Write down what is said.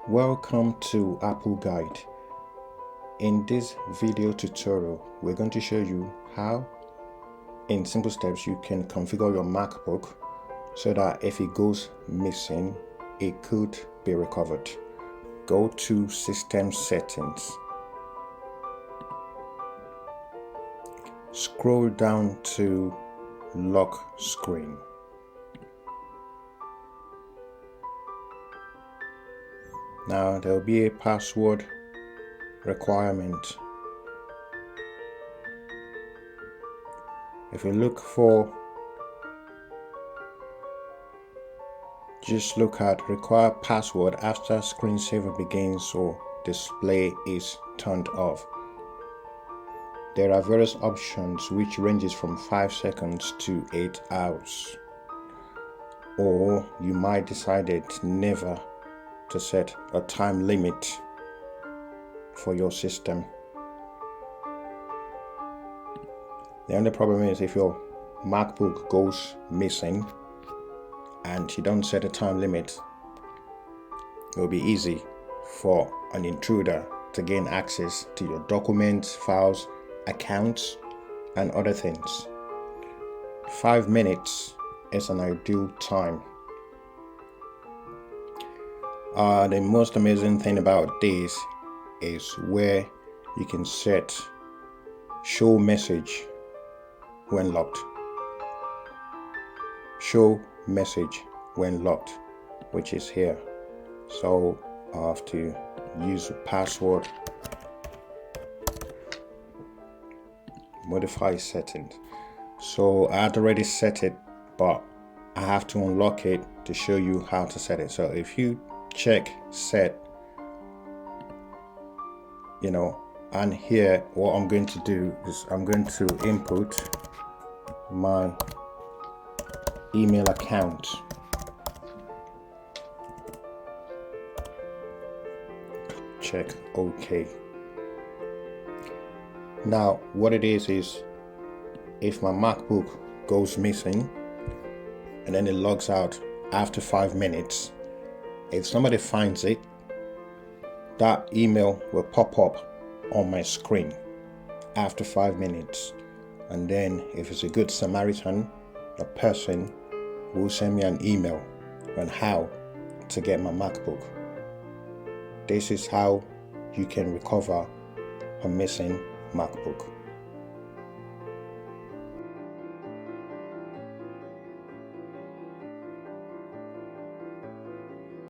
Welcome to appleguide. In this video tutorial, we're going to show you how, in simple steps, you can configure your MacBook so that if it goes missing, it could be recovered. Go to System Settings. Scroll down to Lock Screen. Now there will be a password requirement. If you look for, just look at require password after screensaver begins or display is turned off. There are various options which ranges from 5 seconds to 8 hours. Or you might decide never to set a time limit for your system. The only problem is if your MacBook goes missing and you don't set a time limit, it will be easy for an intruder to gain access to your documents, files, accounts, and other things. 5 minutes is an ideal time. The most amazing thing about this is where you can set show message when locked. Show message when locked, which is here. So I have to use a password, modify settings. So I had already set it, but I have to unlock it to show you how to set it. So if you check set, and here what I'm going to do is I'm going to input my email account. Check OK. Now what it is if my MacBook goes missing and then it logs out after 5 minutes, if somebody finds it, that email will pop up on my screen after 5 minutes. And then if it's a good Samaritan, the person will send me an email on how to get my MacBook. This is how you can recover a missing MacBook.